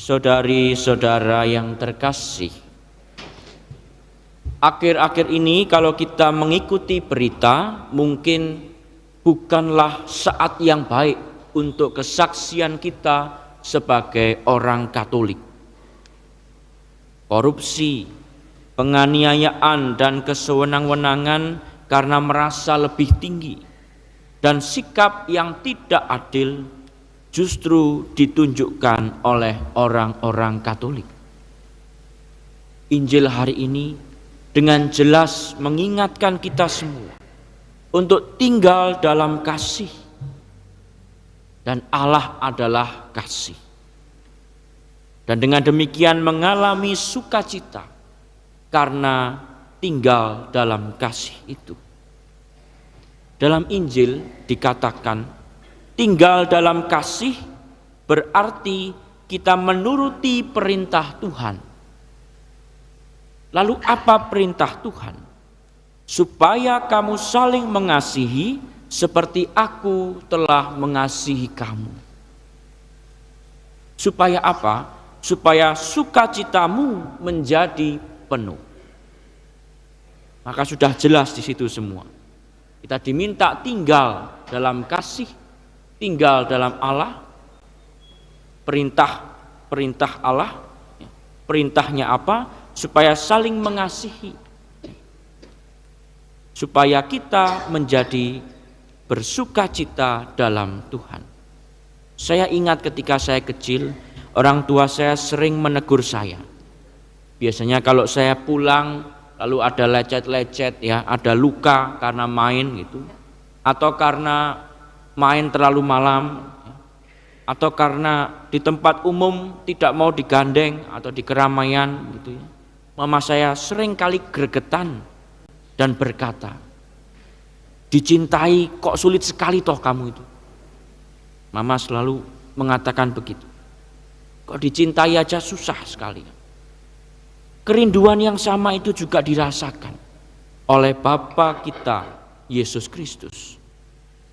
Saudari-saudara yang terkasih, akhir-akhir ini kalau kita mengikuti berita, mungkin bukanlah saat yang baik untuk kesaksian kita sebagai orang Katolik. Korupsi, penganiayaan dan kesewenang-wenangan karena merasa lebih tinggi, dan sikap yang tidak adil justru ditunjukkan oleh orang-orang Katolik. Injil hari ini dengan jelas mengingatkan kita semua untuk tinggal dalam kasih, dan Allah adalah kasih. Dan dengan demikian mengalami sukacita karena tinggal dalam kasih itu. Dalam Injil dikatakan tinggal dalam kasih berarti kita menuruti perintah Tuhan. Lalu apa perintah Tuhan? Supaya kamu saling mengasihi seperti aku telah mengasihi kamu. Supaya apa? Supaya sukacitamu menjadi penuh. Maka sudah jelas di situ semua. Kita diminta tinggal dalam kasih, tinggal dalam Allah. Perintah Allah, perintahnya apa? Supaya saling mengasihi, supaya kita menjadi bersukacita dalam Tuhan. Saya ingat ketika saya kecil, orang tua saya sering menegur saya. Biasanya kalau saya pulang lalu ada lecet-lecet ya, ada luka karena main gitu, atau karena main terlalu malam, atau karena di tempat umum tidak mau digandeng atau di keramaian gitu ya. Mama saya sering kali gregetan dan berkata, dicintai kok sulit sekali toh kamu itu. Mama selalu mengatakan begitu. Kok dicintai aja susah sekali. Kerinduan yang sama itu juga dirasakan oleh Bapa kita Yesus Kristus.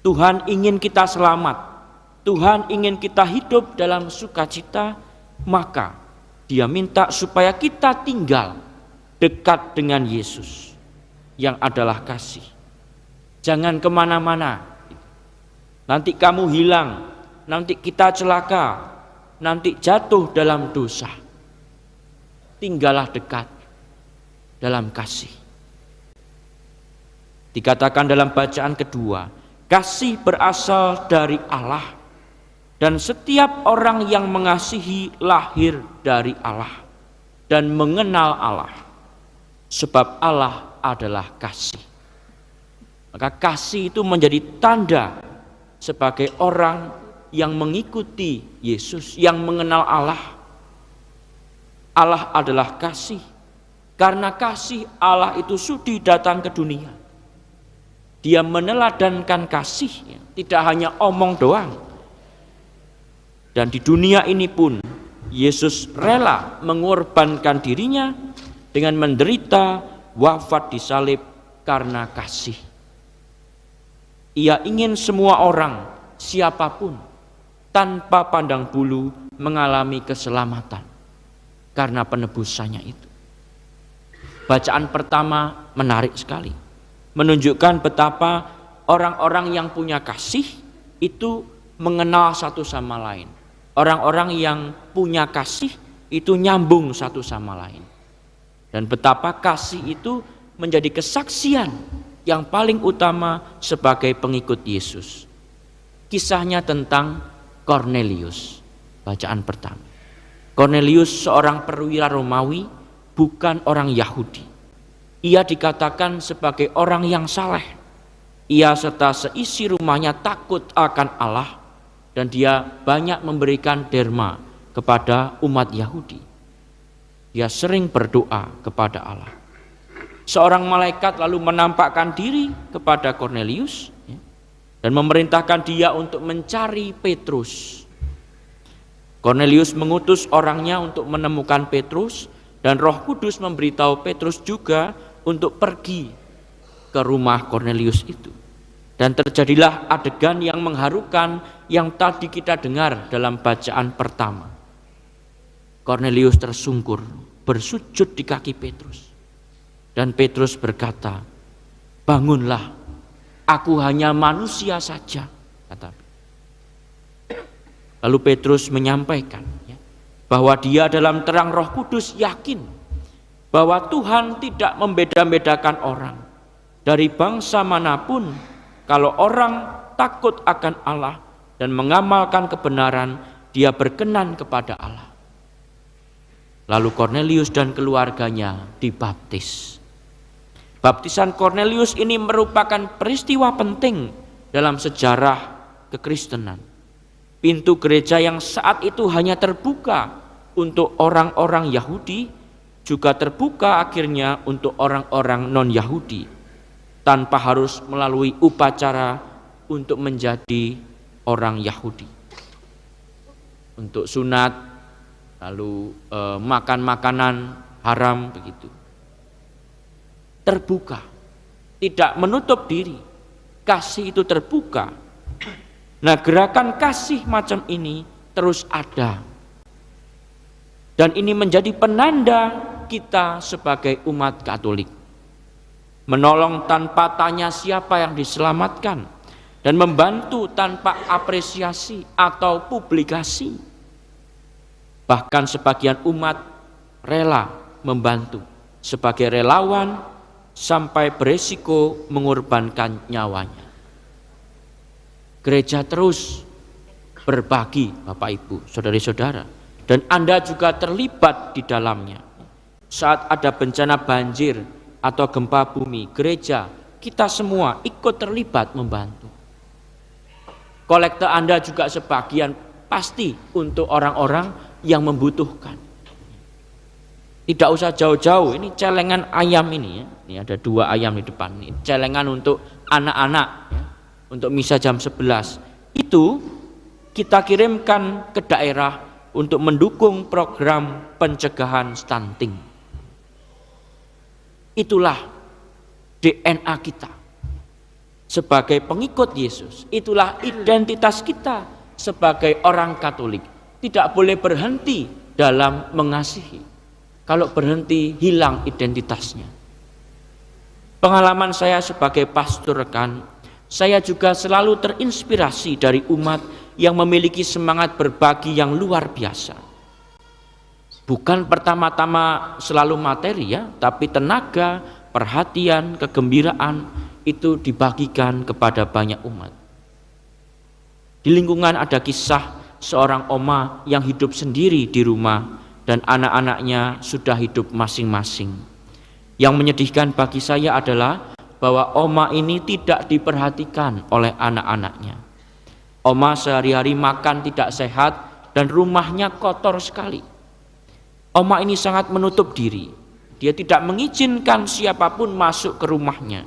Tuhan ingin kita selamat, Tuhan ingin kita hidup dalam sukacita, maka Dia minta supaya kita tinggal dekat dengan Yesus yang adalah kasih. Jangan kemana-mana, nanti kamu hilang, nanti kita celaka, nanti jatuh dalam dosa. Tinggallah dekat dalam kasih. Dikatakan dalam bacaan kedua, kasih berasal dari Allah, dan setiap orang yang mengasihi lahir dari Allah dan mengenal Allah, sebab Allah adalah kasih. Maka kasih itu menjadi tanda sebagai orang yang mengikuti Yesus, yang mengenal Allah. Allah adalah kasih. Karena kasih Allah itu sudi datang ke dunia. Dia meneladankan kasihnya, tidak hanya omong doang. Dan di dunia ini pun Yesus rela mengorbankan dirinya dengan menderita wafat di salib karena kasih. Ia ingin semua orang, siapapun, tanpa pandang bulu mengalami keselamatan karena penebusannya itu. Bacaan pertama menarik sekali, menunjukkan betapa orang-orang yang punya kasih itu mengenal satu sama lain. Orang-orang yang punya kasih itu nyambung satu sama lain. Dan betapa kasih itu menjadi kesaksian yang paling utama sebagai pengikut Yesus. Kisahnya tentang Kornelius, bacaan pertama. Kornelius seorang perwira Romawi, bukan orang Yahudi. Ia dikatakan sebagai orang yang saleh. Ia serta seisi rumahnya takut akan Allah, dan dia banyak memberikan derma kepada umat Yahudi. Dia sering berdoa kepada Allah. Seorang malaikat lalu menampakkan diri kepada Kornelius dan memerintahkan dia untuk mencari Petrus. Kornelius mengutus orangnya untuk menemukan Petrus, dan Roh Kudus memberitahu Petrus juga untuk pergi ke rumah Kornelius itu. Dan terjadilah adegan yang mengharukan yang tadi kita dengar dalam bacaan pertama. Kornelius tersungkur, bersujud di kaki Petrus. Dan Petrus berkata, "Bangunlah, aku hanya manusia saja," kata. Lalu Petrus menyampaikan bahwa dia dalam terang Roh Kudus yakin bahwa Tuhan tidak membeda-bedakan orang dari bangsa manapun. Kalau orang takut akan Allah dan mengamalkan kebenaran, dia berkenan kepada Allah. Lalu Kornelius dan keluarganya dibaptis. Baptisan Kornelius ini merupakan peristiwa penting dalam sejarah kekristenan. Pintu gereja yang saat itu hanya terbuka untuk orang-orang Yahudi, juga terbuka akhirnya untuk orang-orang non-Yahudi, tanpa harus melalui upacara untuk menjadi orang Yahudi. Untuk sunat, lalu makan makanan haram begitu. Terbuka, tidak menutup diri. Kasih itu terbuka. Nah, gerakan kasih macam ini terus ada. Dan ini menjadi penanda kita sebagai umat Katolik. Menolong tanpa tanya siapa yang diselamatkan, dan membantu tanpa apresiasi atau publikasi. Bahkan sebagian umat rela membantu sebagai relawan sampai beresiko mengorbankan nyawanya. Gereja terus berbagi, Bapak Ibu, saudari-saudara, dan Anda juga terlibat di dalamnya. Saat ada bencana banjir atau gempa bumi, gereja kita semua ikut terlibat membantu. Kolekte Anda juga sebagian pasti untuk orang-orang yang membutuhkan. Tidak usah jauh-jauh, ini celengan ayam ini ya. Ini ada 2 ayam di depan ini. Celengan untuk anak-anak ya, untuk misa jam 11. Itu kita kirimkan ke daerah untuk mendukung program pencegahan stunting. Itulah DNA kita sebagai pengikut Yesus. Itulah identitas kita sebagai orang Katolik. Tidak boleh berhenti dalam mengasihi. Kalau berhenti, hilang identitasnya. Pengalaman saya sebagai pastor rekan, saya juga selalu terinspirasi dari umat yang memiliki semangat berbagi yang luar biasa. Bukan pertama-tama selalu materi ya, tapi tenaga, perhatian, kegembiraan itu dibagikan kepada banyak umat. Di lingkungan ada kisah seorang oma yang hidup sendiri di rumah dan anak-anaknya sudah hidup masing-masing. Yang menyedihkan bagi saya adalah bahwa oma ini tidak diperhatikan oleh anak-anaknya. Oma sehari-hari makan tidak sehat dan rumahnya kotor sekali. Oma ini sangat menutup diri. Dia tidak mengizinkan siapapun masuk ke rumahnya.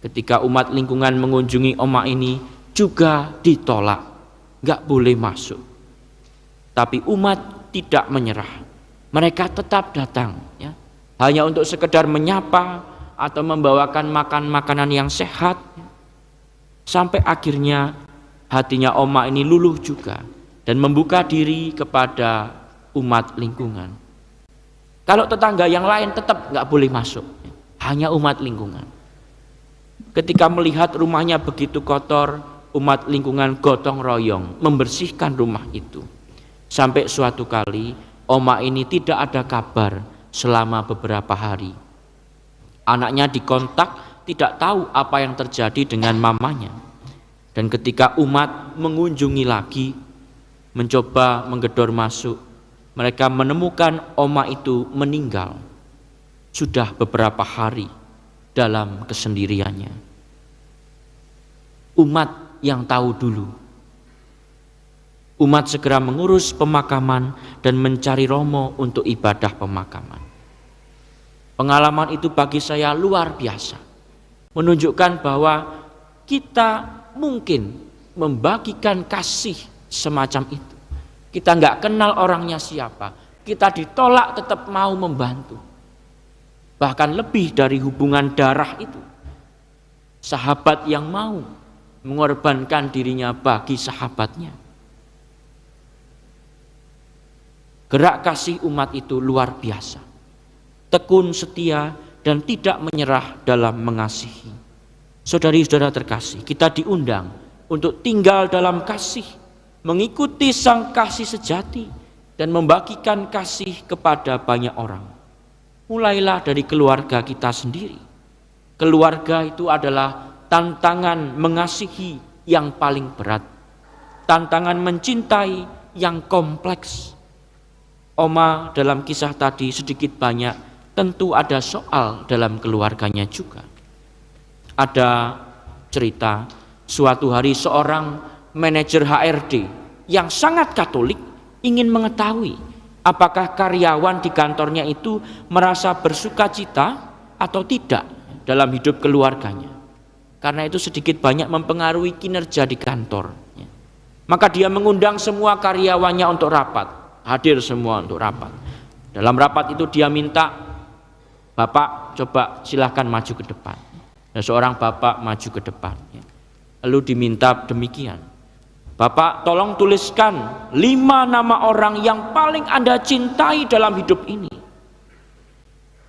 Ketika umat lingkungan mengunjungi oma ini juga ditolak, nggak boleh masuk. Tapi umat tidak menyerah. Mereka tetap datang ya, hanya untuk sekedar menyapa atau membawakan makanan yang sehat. Sampai akhirnya hatinya oma ini luluh juga dan membuka diri kepada umat lingkungan. Kalau tetangga yang lain tetap nggak boleh masuk, hanya umat lingkungan. Ketika melihat rumahnya begitu kotor, umat lingkungan gotong royong membersihkan rumah itu. Sampai suatu kali oma ini tidak ada kabar selama beberapa hari. Anaknya dikontak, tidak tahu apa yang terjadi dengan mamanya. Dan ketika umat mengunjungi lagi, mencoba menggedor masuk, mereka menemukan oma itu meninggal sudah beberapa hari dalam kesendiriannya. Umat yang tahu dulu, umat segera mengurus pemakaman dan mencari romo untuk ibadah pemakaman. Pengalaman itu bagi saya luar biasa, menunjukkan bahwa kita mungkin membagikan kasih semacam itu. Kita nggak kenal orangnya siapa, kita ditolak tetap mau membantu. Bahkan lebih dari hubungan darah itu, sahabat yang mau mengorbankan dirinya bagi sahabatnya. Gerak kasih umat itu luar biasa. Tekun, setia, dan tidak menyerah dalam mengasihi. Saudari-saudara terkasih, kita diundang untuk tinggal dalam kasih, mengikuti sang kasih sejati, dan membagikan kasih kepada banyak orang. Mulailah dari keluarga kita sendiri. Keluarga itu adalah tantangan mengasihi yang paling berat, tantangan mencintai yang kompleks. Oma dalam kisah tadi sedikit banyak tentu ada soal dalam keluarganya juga. Ada cerita suatu hari seorang manajer HRD yang sangat Katolik ingin mengetahui apakah karyawan di kantornya itu merasa bersukacita atau tidak dalam hidup keluarganya. Karena itu sedikit banyak mempengaruhi kinerja di kantor. Maka dia mengundang semua karyawannya untuk rapat. Hadir semua untuk rapat. Dalam rapat itu dia minta, Bapak coba silahkan maju ke depan. Dan seorang bapak maju ke depan. Lalu diminta demikian, Bapak tolong tuliskan 5 nama orang yang paling Anda cintai dalam hidup ini.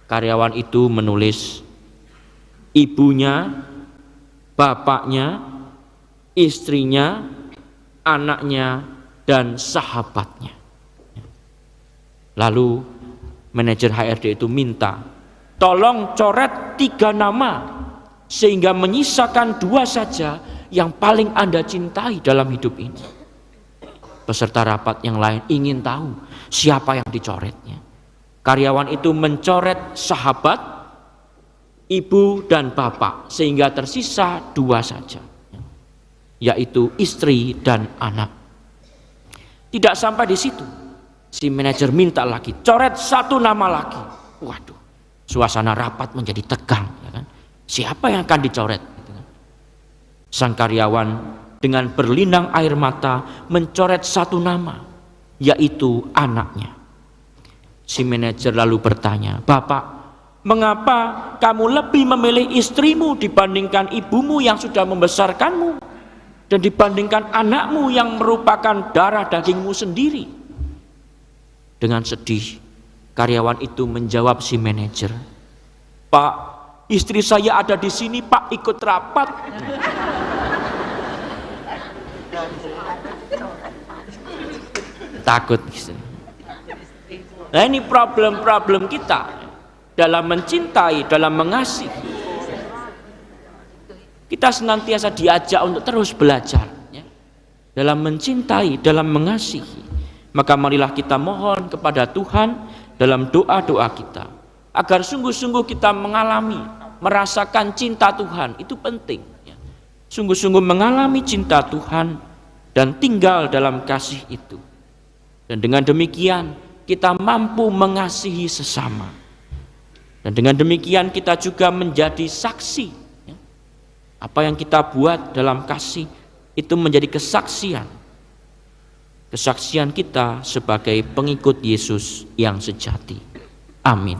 Karyawan itu menulis ibunya, bapaknya, istrinya, anaknya, dan sahabatnya. Lalu manajer HRD itu minta, tolong coret 3 nama sehingga menyisakan 2 saja yang paling Anda cintai dalam hidup ini. Peserta rapat yang lain ingin tahu siapa yang dicoretnya. Karyawan itu mencoret sahabat, ibu dan bapak sehingga tersisa 2 saja, yaitu istri dan anak. Tidak sampai di situ, si manajer minta lagi, coret 1 nama lagi. Waduh, suasana rapat menjadi tegang, ya kan? Siapa yang akan dicoret? Sang karyawan dengan berlinang air mata mencoret 1 nama, yaitu anaknya. Si manajer lalu bertanya, Bapak, mengapa kamu lebih memilih istrimu dibandingkan ibumu yang sudah membesarkanmu dan dibandingkan anakmu yang merupakan darah dagingmu sendiri? Dengan sedih, karyawan itu menjawab si manajer, Pak, istri saya ada di sini, Pak, ikut rapat. Takut. Nah, ini problem-problem kita dalam mencintai, dalam mengasihi. Kita senantiasa diajak untuk terus belajar, ya, dalam mencintai, dalam mengasihi. Maka marilah kita mohon kepada Tuhan dalam doa-doa kita agar sungguh-sungguh kita mengalami, merasakan cinta Tuhan. Itu penting, ya. Sungguh-sungguh mengalami cinta Tuhan dan tinggal dalam kasih itu. Dan dengan demikian kita mampu mengasihi sesama. Dan dengan demikian kita juga menjadi saksi, ya. Apa yang kita buat dalam kasih itu menjadi kesaksian kita sebagai pengikut Yesus yang sejati. Amin.